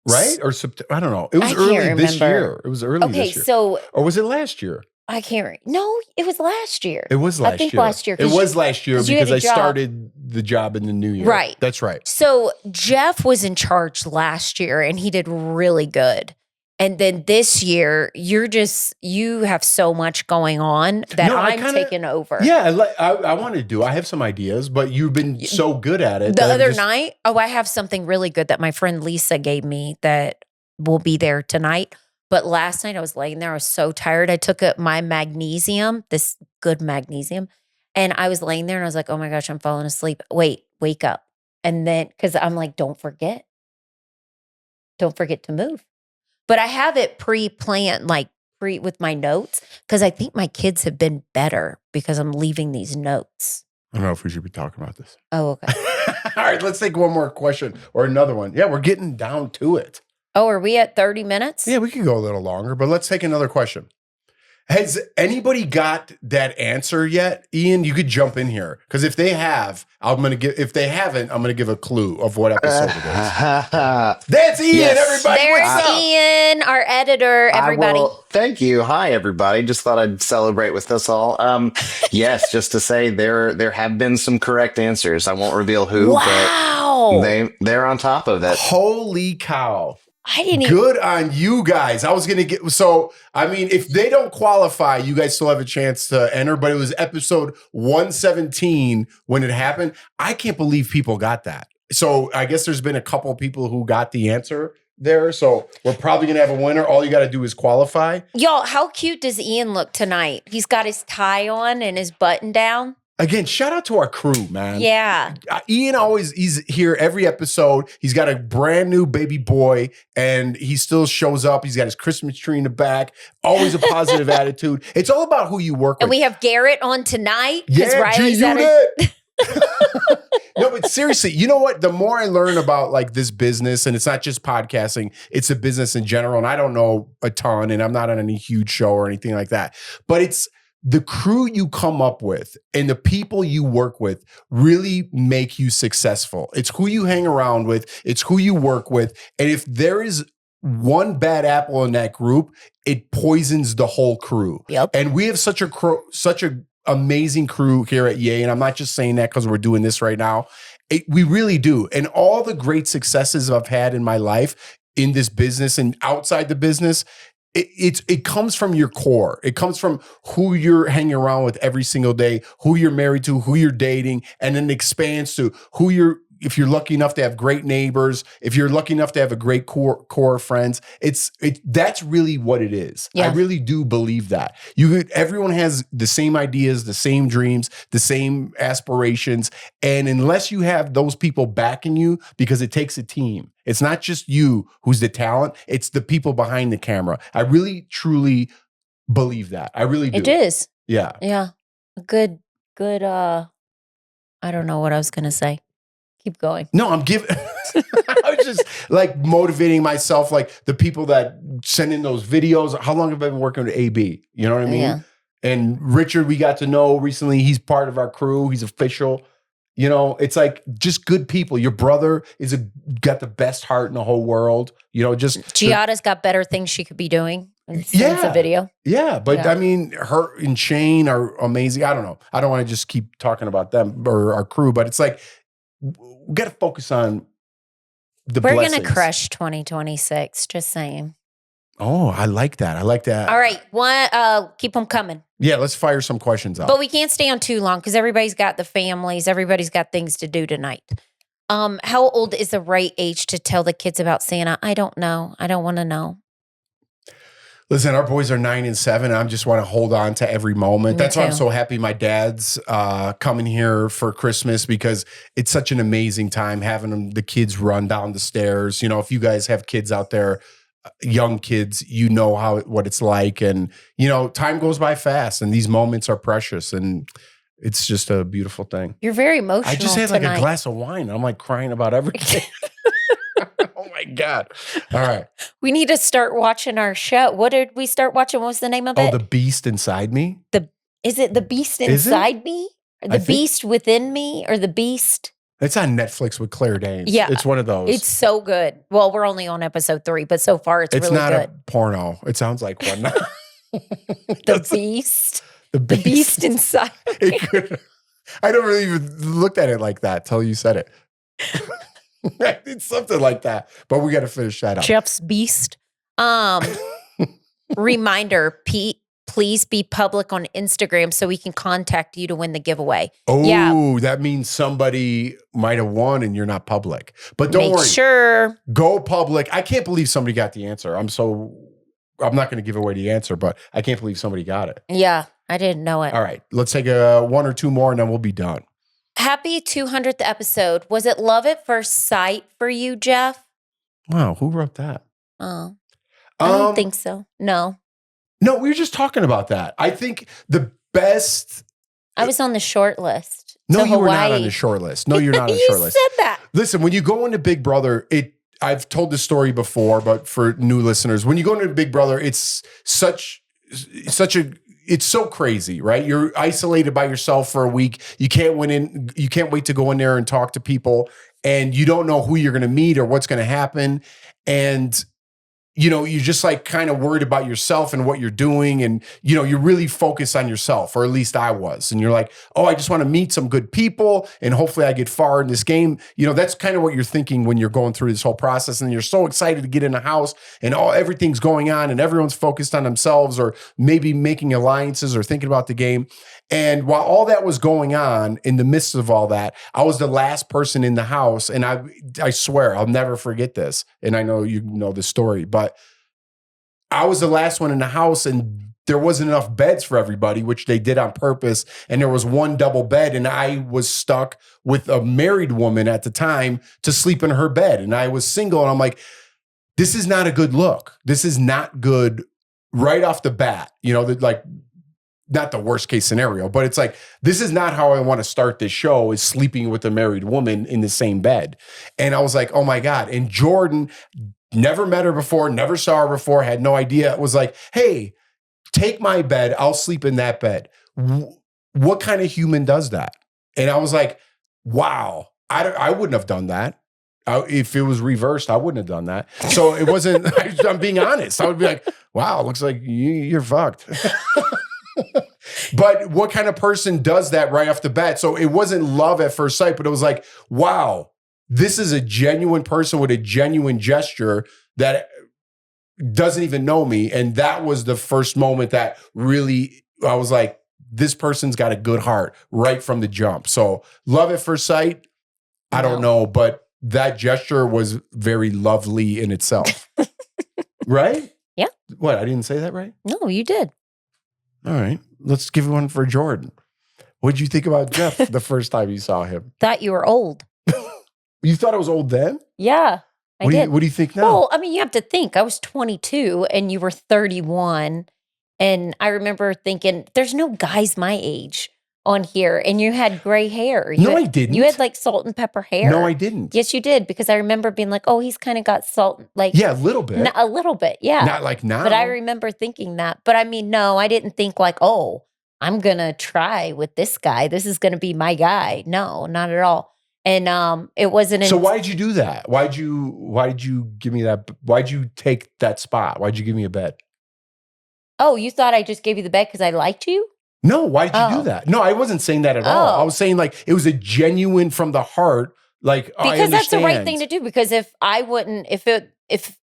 [SPEAKER 3] Right? Or September? I don't know. It was early this year. It was early this year. Or was it last year?
[SPEAKER 2] I can't remember. No, it was last year.
[SPEAKER 3] It was last year.
[SPEAKER 2] I think last year.
[SPEAKER 3] It was last year because I started the job in the new year.
[SPEAKER 2] Right.
[SPEAKER 3] That's right.
[SPEAKER 2] So Jeff was in charge last year and he did really good. And then this year, you have so much going on that I'm taking over.
[SPEAKER 3] Yeah, I want to do. I have some ideas, but you've been so good at it.
[SPEAKER 2] The other night, I have something really good that my friend Lisa gave me that will be there tonight. But last night I was laying there. I was so tired. I took my magnesium, this good magnesium, and I was laying there and I was like, oh my gosh, I'm falling asleep. Wake up. And then, because I'm like, don't forget to move. But I have it pre-planned, with my notes, because I think my kids have been better because I'm leaving these notes.
[SPEAKER 3] I don't know if we should be talking about this.
[SPEAKER 2] Oh, okay.
[SPEAKER 3] All right, let's take one more question or another one. Yeah, we're getting down to it.
[SPEAKER 2] Oh, are we at 30 minutes?
[SPEAKER 3] Yeah, we could go a little longer, but let's take another question. Has anybody got that answer yet? Ian, you could jump in here. Because if they have, if they haven't, I'm gonna give a clue of what episode it is. That's Ian, yes. Everybody.
[SPEAKER 2] There's Ian, our editor, everybody.
[SPEAKER 7] Thank you. Hi, everybody. Just thought I'd celebrate with us all. Yes, just to say there have been some correct answers. I won't reveal who, but they're on top of that.
[SPEAKER 3] Holy cow.
[SPEAKER 2] I didn't
[SPEAKER 3] Good on you guys. I was going to get, if they don't qualify, you guys still have a chance to enter, but it was episode 117 when it happened. I can't believe people got that. So I guess there's been a couple of people who got the answer there. So we're probably going to have a winner. All you got to do is qualify.
[SPEAKER 2] Y'all, how cute does Ian look tonight? He's got his tie on and his button down.
[SPEAKER 3] Again, shout out to our crew, man.
[SPEAKER 2] Yeah.
[SPEAKER 3] Ian he's here every episode. He's got a brand new baby boy and he still shows up. He's got his Christmas tree in the back. Always a positive attitude. It's all about who you work with.
[SPEAKER 2] And we have Garrett on tonight.
[SPEAKER 3] Yeah,
[SPEAKER 2] Riley's at it.
[SPEAKER 3] No, but seriously, you know what? The more I learn about like this business, and it's not just podcasting, it's a business in general. And I don't know a ton and I'm not on any huge show or anything like that. But the crew you come up with and the people you work with really make you successful. It's who you hang around with. It's who you work with. And if there is one bad apple in that group, it poisons the whole crew.
[SPEAKER 2] Yep.
[SPEAKER 3] And we have such a amazing crew here at Yay. And I'm not just saying that because we're doing this right now. We really do. And all the great successes I've had in my life in this business and outside the business, it comes from your core. It comes from who you're hanging around with every single day, who you're married to, who you're dating, and then it expands to if you're lucky enough to have great neighbors, if you're lucky enough to have a great core of friends, that's really what it is. Yeah. I really do believe that. Everyone has the same ideas, the same dreams, the same aspirations. And unless you have those people backing you, because it takes a team. It's not just you who's the talent, it's the people behind the camera. I really, truly believe that. I really do.
[SPEAKER 2] It is.
[SPEAKER 3] Yeah.
[SPEAKER 2] Yeah. Good, I don't know what I was going to say. Keep going.
[SPEAKER 3] No, I was just like motivating myself, like the people that send in those videos. How long have I been working with AB? You know what I mean? Yeah. And Richard, we got to know recently. He's part of our crew. He's official. You know, it's like just good people. Your brother got the best heart in the whole world. You know, just
[SPEAKER 2] Giada's got better things she could be doing. Since the video.
[SPEAKER 3] Yeah, but I mean, her and Shane are amazing. I don't know. I don't want to just keep talking about them or our crew, but it's like, we got to focus on the blessings.
[SPEAKER 2] We're going to crush 2026, just saying.
[SPEAKER 3] Oh, I like that. All
[SPEAKER 2] right, keep them coming.
[SPEAKER 3] Yeah, let's fire some questions out.
[SPEAKER 2] But we can't stay on too long because everybody's got the families. Everybody's got things to do tonight. How old is the right age to tell the kids about Santa? I don't know. I don't want to know.
[SPEAKER 3] Listen, our boys are 9 and 7. I just want to hold on to every moment. That's why I'm so happy my dad's coming here for Christmas, because it's such an amazing time having the kids run down the stairs. You know, if you guys have kids out there, young kids, you know what it's like. And, you know, time goes by fast and these moments are precious. And it's just a beautiful thing.
[SPEAKER 2] You're very emotional.
[SPEAKER 3] I just had like a glass of wine. I'm like crying about everything. Oh my God. All right.
[SPEAKER 2] We need to start watching our show. What did we start watching? What was the name of it?
[SPEAKER 3] Oh, The Beast Inside Me?
[SPEAKER 2] Is it The Beast Inside Me? Or The Beast Within Me? Or The Beast?
[SPEAKER 3] It's on Netflix with Claire Danes.
[SPEAKER 2] Yeah.
[SPEAKER 3] It's one of those.
[SPEAKER 2] It's so good. Well, we're only on episode 3, but so far it's really good.
[SPEAKER 3] It's not a porno. It sounds like one.
[SPEAKER 2] The Beast?
[SPEAKER 3] The
[SPEAKER 2] Beast Inside Me.
[SPEAKER 3] I never even looked at it like that till you said it. It's something like that, but we got to finish that up.
[SPEAKER 2] Jeff's Beast. Reminder, Pete, please be public on Instagram so we can contact you to win the giveaway.
[SPEAKER 3] Oh, that means somebody might have won and you're not public. But don't worry.
[SPEAKER 2] Sure.
[SPEAKER 3] Go public. I can't believe somebody got the answer. I'm not going to give away the answer, but I can't believe somebody got it.
[SPEAKER 2] Yeah, I didn't know it.
[SPEAKER 3] All right, let's take one or two more and then we'll be done.
[SPEAKER 2] Happy 200th episode. Was it love at first sight for you, Jeff?
[SPEAKER 3] Wow, who wrote that?
[SPEAKER 2] Oh, I don't think so. No,
[SPEAKER 3] we were just talking about that. I think the best...
[SPEAKER 2] I was on the short list.
[SPEAKER 3] No, you were not on the short list. No, you're not on the short list.
[SPEAKER 2] You said that.
[SPEAKER 3] Listen, when you go into Big Brother, I've told this story before, but for new listeners, when you go into Big Brother, it's it's so crazy, right? You're isolated by yourself for a week. You can't wait to go in there and talk to people, and you don't know who you're going to meet or what's going to happen. And, you know, you're just like kind of worried about yourself and what you're doing. And, you know, you're really focused on yourself, or at least I was. And you're like, oh, I just want to meet some good people and hopefully I get far in this game. You know, that's kind of what you're thinking when you're going through this whole process. And you're so excited to get in the house and everything's going on and everyone's focused on themselves or maybe making alliances or thinking about the game. And while all that was going on, in the midst of all that, I was the last person in the house. And I swear, I'll never forget this. And I know you know the story, but I was the last one in the house and there wasn't enough beds for everybody, which they did on purpose. And there was one double bed and I was stuck with a married woman at the time to sleep in her bed. And I was single and I'm like, this is not a good look. This is not good right off the bat. You know, like, not the worst case scenario, but it's like, this is not how I want to start this show, is sleeping with a married woman in the same bed. And I was like, oh my God. And Jordan, never met her before, never saw her before, had no idea. It was like, hey, take my bed. I'll sleep in that bed. What kind of human does that? And I was like, wow, I wouldn't have done that. If it was reversed, I wouldn't have done that. So it wasn't, I'm being honest. I would be like, wow, looks like you're fucked. But what kind of person does that right off the bat? So it wasn't love at first sight, but it was like, wow, this is a genuine person with a genuine gesture that doesn't even know me. And that was the first moment that really, I was like, this person's got a good heart right from the jump. So love at first sight, I don't know, but that gesture was very lovely in itself. Right?
[SPEAKER 2] Yeah.
[SPEAKER 3] What? I didn't say that right?
[SPEAKER 2] No, you did.
[SPEAKER 3] All right. Let's give one for Jordan. What did you think about Jeff the first time you saw him?
[SPEAKER 2] Thought you were old.
[SPEAKER 3] You thought I was old then?
[SPEAKER 2] Yeah, I did.
[SPEAKER 3] What do you think now?
[SPEAKER 2] Well, I mean, you have to think. I was 22 and you were 31. And I remember thinking, there's no guys my age on here. And you had gray hair.
[SPEAKER 3] I didn't.
[SPEAKER 2] You had like salt and pepper hair.
[SPEAKER 3] No, I didn't.
[SPEAKER 2] Yes, you did. Because I remember being like, oh, he's kind of got salt. Like,
[SPEAKER 3] yeah, a little bit.
[SPEAKER 2] A little bit, yeah.
[SPEAKER 3] Not like now.
[SPEAKER 2] But I remember thinking that. But I mean, no, I didn't think like, oh, I'm going to try with this guy. This is going to be my guy. No, not at all. And it wasn't.
[SPEAKER 3] So why'd you do that? Why'd you give me that? Why'd you take that spot? Why'd you give me a bed?
[SPEAKER 2] Oh, you thought I just gave you the bed because I liked you?
[SPEAKER 3] No, why'd you do that? No, I wasn't saying that at all. I was saying like it was a genuine from the heart. Like
[SPEAKER 2] because that's the right thing to do. Because if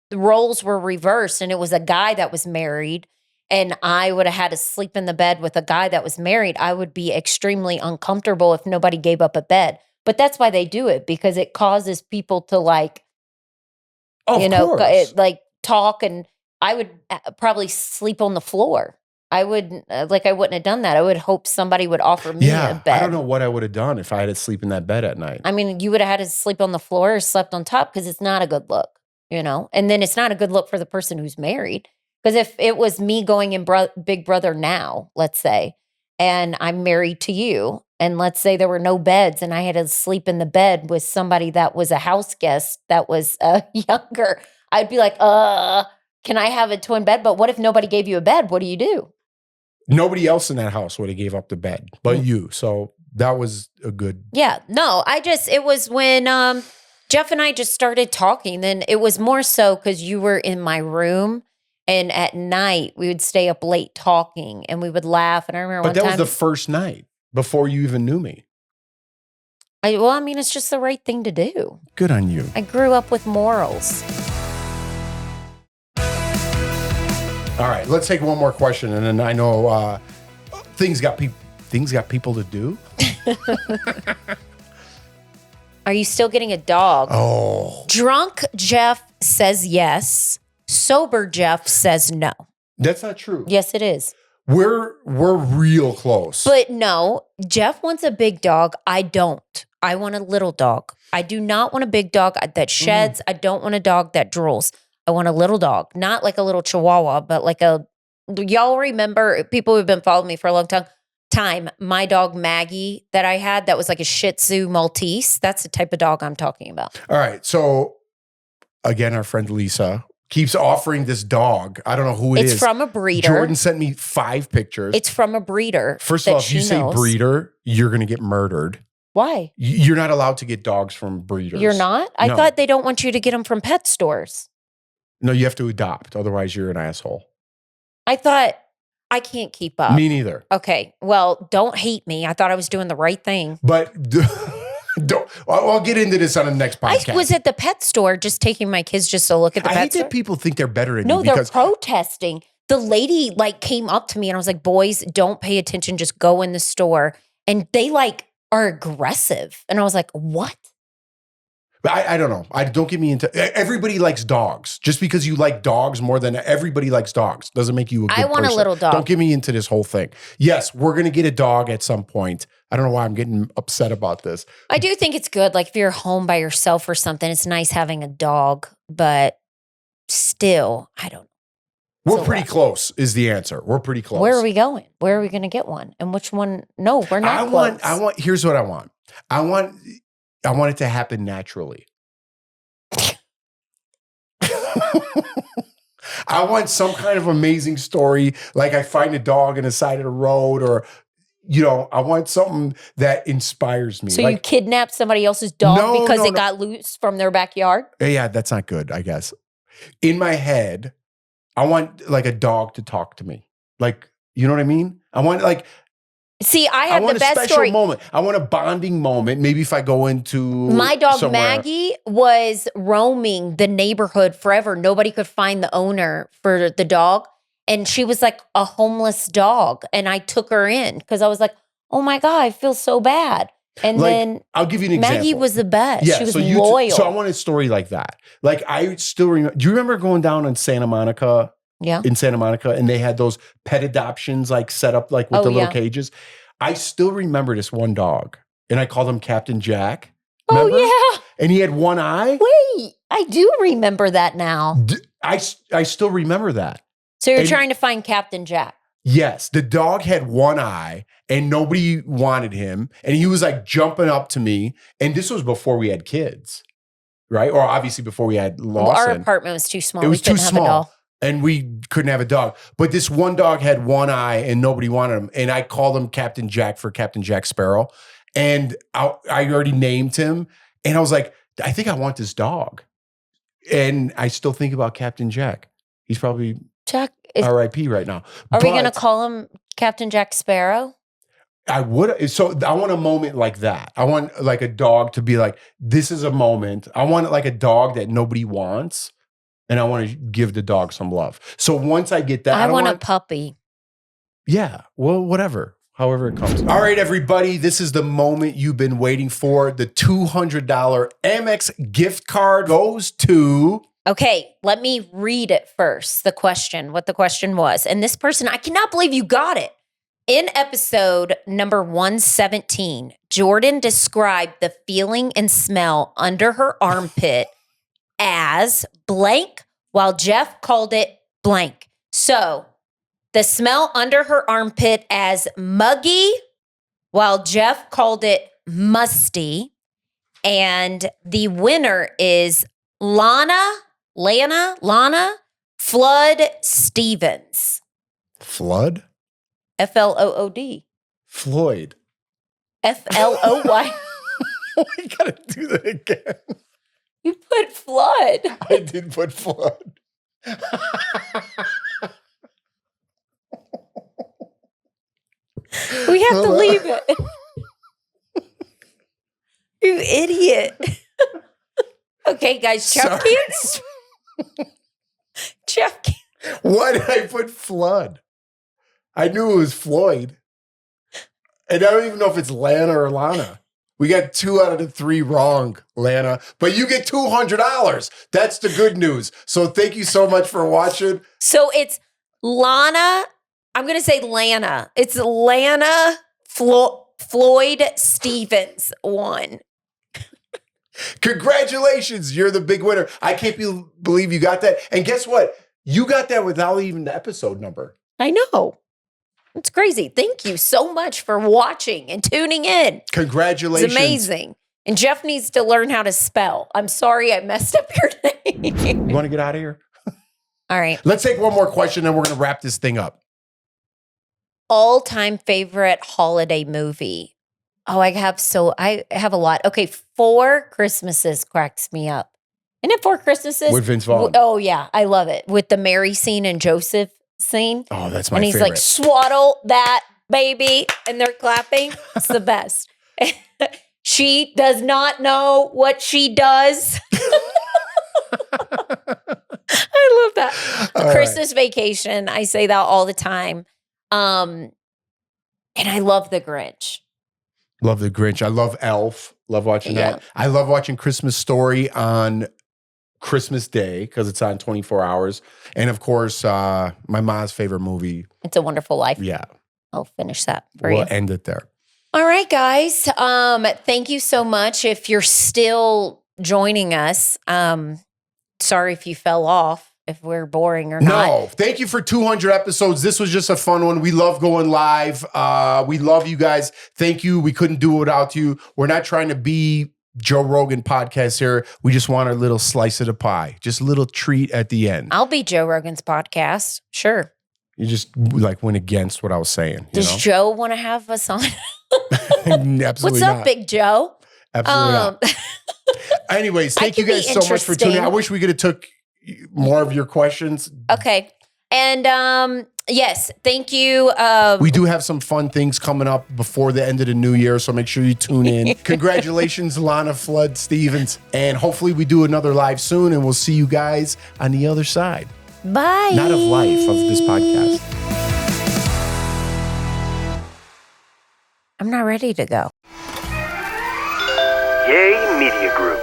[SPEAKER 2] the roles were reversed and it was a guy that was married and I would have had to sleep in the bed with a guy that was married, I would be extremely uncomfortable if nobody gave up a bed. But that's why they do it, because it causes people to like, like talk, and I would probably sleep on the floor. I wouldn't have done that. I would hope somebody would offer me a bed.
[SPEAKER 3] I don't know what I would have done if I had to sleep in that bed at night.
[SPEAKER 2] I mean, you would have had to sleep on the floor or slept on top, because it's not a good look, and then it's not a good look for the person who's married. Because if it was me going in Big Brother now, let's say, and I'm married to you, and let's say there were no beds and I had to sleep in the bed with somebody that was a house guest that was younger, I'd be like, can I have a twin bed? But what if nobody gave you a bed? What do you do?
[SPEAKER 3] Nobody else in that house would have gave up the bed but you. So that was a good.
[SPEAKER 2] Yeah. No, it was when Jeff and I just started talking. Then it was more so because you were in my room, and at night we would stay up late talking and we would laugh. And I remember
[SPEAKER 3] But that was the first night before you even knew me.
[SPEAKER 2] It's just the right thing to do.
[SPEAKER 3] Good on you.
[SPEAKER 2] I grew up with morals.
[SPEAKER 3] All right, let's take one more question, and then I know things got people to do.
[SPEAKER 2] Are you still getting a dog?
[SPEAKER 3] Oh,
[SPEAKER 2] drunk Jeff says yes. Sober Jeff says no.
[SPEAKER 3] That's not true.
[SPEAKER 2] Yes, it is.
[SPEAKER 3] We're real close.
[SPEAKER 2] But no, Jeff wants a big dog. I don't. I want a little dog. I do not want a big dog that sheds. I don't want a dog that drools. I want a little dog, not like a little chihuahua, but like y'all remember, people who've been following me for a long time, my dog Maggie that I had, that was like a Shih Tzu Maltese. That's the type of dog I'm talking about.
[SPEAKER 3] All right. So again, our friend Lisa keeps offering this dog. I don't know who it is.
[SPEAKER 2] It's from a breeder.
[SPEAKER 3] Jordan sent me 5 pictures.
[SPEAKER 2] It's from a breeder.
[SPEAKER 3] First of all, if you say breeder, you're going to get murdered.
[SPEAKER 2] Why?
[SPEAKER 3] You're not allowed to get dogs from breeders.
[SPEAKER 2] You're not? I thought they don't want you to get them from pet stores.
[SPEAKER 3] No, you have to adopt. Otherwise, you're an asshole.
[SPEAKER 2] I thought I can't keep up.
[SPEAKER 3] Me neither.
[SPEAKER 2] Okay. Well, don't hate me. I thought I was doing the right thing.
[SPEAKER 3] But I'll get into this on the next podcast.
[SPEAKER 2] I was at the pet store just taking my kids just to look at the pet store.
[SPEAKER 3] I hate that people think they're better than you.
[SPEAKER 2] No, they're protesting. The lady came up to me and I was like, boys, don't pay attention. Just go in the store. And they are aggressive. And I was like, what?
[SPEAKER 3] I don't know. Don't get me into. Everybody likes dogs. Just because you like dogs more than everybody likes dogs doesn't make you a good person.
[SPEAKER 2] I want a little dog.
[SPEAKER 3] Don't get me into this whole thing. Yes, we're going to get a dog at some point. I don't know why I'm getting upset about this.
[SPEAKER 2] I do think it's good. Like if you're home by yourself or something, it's nice having a dog. But still, I don't know.
[SPEAKER 3] We're pretty close is the answer. We're pretty close.
[SPEAKER 2] Where are we going? Where are we going to get one? And which one? No, we're not close.
[SPEAKER 3] Here's what I want. I want it to happen naturally. I want some kind of amazing story. Like I find a dog on the side of the road or, I want something that inspires me.
[SPEAKER 2] So you kidnapped somebody else's dog because it
[SPEAKER 3] no.
[SPEAKER 2] got loose from their backyard?
[SPEAKER 3] Yeah, that's not good, I guess. In my head, I want like a dog to talk to me. Like, you know what I mean? I want like...
[SPEAKER 2] See, I have the best
[SPEAKER 3] a special
[SPEAKER 2] story.
[SPEAKER 3] moment. I want a bonding moment. Maybe if I go into
[SPEAKER 2] my dog
[SPEAKER 3] somewhere.
[SPEAKER 2] Maggie was roaming the neighborhood forever. Nobody could find the owner for the dog. And she was like a homeless dog. And I took her in because I was like, oh my God, I feel so bad. And then
[SPEAKER 3] I'll give you an example.
[SPEAKER 2] Maggie was the best.
[SPEAKER 3] Yeah,
[SPEAKER 2] she was
[SPEAKER 3] so
[SPEAKER 2] loyal.
[SPEAKER 3] So I want a story like that. Like I still remember. Do you remember going down in Santa Monica?
[SPEAKER 2] Yeah.
[SPEAKER 3] In Santa Monica, and they had those pet adoptions like set up like with the little cages. I still remember this one dog, and I called him Captain Jack. Remember?
[SPEAKER 2] Oh yeah.
[SPEAKER 3] And he had one eye.
[SPEAKER 2] Wait, I do remember that now.
[SPEAKER 3] I still remember that.
[SPEAKER 2] So you're trying to find Captain Jack.
[SPEAKER 3] Yes, the dog had one eye and nobody wanted him. And he was like jumping up to me. And this was before we had kids, right? Or obviously before we had Lawson.
[SPEAKER 2] Well, our apartment was too small.
[SPEAKER 3] It was too small.
[SPEAKER 2] Have a dog.
[SPEAKER 3] And we couldn't have a dog. But this one dog had one eye and nobody wanted him. And I called him Captain Jack for Captain Jack Sparrow. And I already named him. And I was like, I think I want this dog. And I still think about Captain Jack. He's probably R.I.P. right now.
[SPEAKER 2] Are we going to call him Captain Jack Sparrow?
[SPEAKER 3] I would. So I want a moment like that. I want like a dog to be like, this is a moment. I want like a dog that nobody wants. And I want to give the dog some love. So once I get that,
[SPEAKER 2] I want a puppy.
[SPEAKER 3] Yeah. Well, whatever. However it comes. All right, everybody. This is the moment you've been waiting for. The $200 Amex gift card goes to...
[SPEAKER 2] Okay, let me read it first. What the question was. And this person, I cannot believe you got it. In episode number 117, Jordan described the feeling and smell under her armpit as blank, while Jeff called it blank. So the smell under her armpit as muggy, while Jeff called it musty. And the winner is Lana Flood Stevens.
[SPEAKER 3] Flood?
[SPEAKER 2] Flood.
[SPEAKER 3] Floyd.
[SPEAKER 2] Floy.
[SPEAKER 3] We gotta do that again.
[SPEAKER 2] You put flood.
[SPEAKER 3] I did put flood.
[SPEAKER 2] We have to leave it. You idiot. Okay, guys, Jeff can't.
[SPEAKER 3] Why did I put flood? I knew it was Floyd. And I don't even know if it's Lana or Lana. We got 2 out of the 3 wrong, Lana. But you get $200. That's the good news. So thank you so much for watching.
[SPEAKER 2] So it's Lana. I'm going to say Lana. It's Lana Floyd Stevens won.
[SPEAKER 3] Congratulations. You're the big winner. I can't believe you got that. And guess what? You got that without even the episode number.
[SPEAKER 2] I know. It's crazy. Thank you so much for watching and tuning in.
[SPEAKER 3] Congratulations.
[SPEAKER 2] It's amazing. And Jeff needs to learn how to spell. I'm sorry I messed up your name.
[SPEAKER 3] You want to get out of here?
[SPEAKER 2] All right.
[SPEAKER 3] Let's take one more question and we're going to wrap this thing up.
[SPEAKER 2] All-time favorite holiday movie. Oh, I have a lot. Okay, 4 Christmases cracks me up. Isn't it 4 Christmases?
[SPEAKER 3] With Vince Vaughn.
[SPEAKER 2] Oh, yeah. I love it. With the Mary scene and Joseph scene.
[SPEAKER 3] Oh, that's my favorite.
[SPEAKER 2] And he's like, swaddle that baby. And they're clapping. It's the best. She does not know what she does. I love that. Christmas Vacation. I say that all the time. And I love The Grinch.
[SPEAKER 3] Love The Grinch. I love Elf. Love watching that. I love watching Christmas Story on Christmas Day because it's on 24 hours. And of course, my mom's favorite movie.
[SPEAKER 2] It's a Wonderful Life.
[SPEAKER 3] Yeah.
[SPEAKER 2] I'll finish that for you.
[SPEAKER 3] We'll end it there.
[SPEAKER 2] All right, guys. Thank you so much. If you're still joining us, sorry if you fell off, if we're boring or not.
[SPEAKER 3] No, thank you for 200 episodes. This was just a fun one. We love going live. We love you guys. Thank you. We couldn't do it without you. We're not trying to be Joe Rogan podcast here. We just want a little slice of the pie, just a little treat at the end.
[SPEAKER 2] I'll be Joe Rogan's podcast. Sure.
[SPEAKER 3] You just like went against what I was saying.
[SPEAKER 2] Does Joe want to have us on?
[SPEAKER 3] Absolutely
[SPEAKER 2] What's up,
[SPEAKER 3] not.
[SPEAKER 2] Big Joe?
[SPEAKER 3] Absolutely not. Anyways, thank you guys so much for tuning in. I wish we could have took more of your questions.
[SPEAKER 2] Okay. And yes, thank you.
[SPEAKER 3] We do have some fun things coming up before the end of the new year, so make sure you tune in. Congratulations, Lana Flood Stevens. And hopefully we do another live soon, and we'll see you guys on the other side.
[SPEAKER 2] Bye.
[SPEAKER 3] Not of life, of this podcast.
[SPEAKER 2] I'm not ready to go.
[SPEAKER 8] Yay Media Group.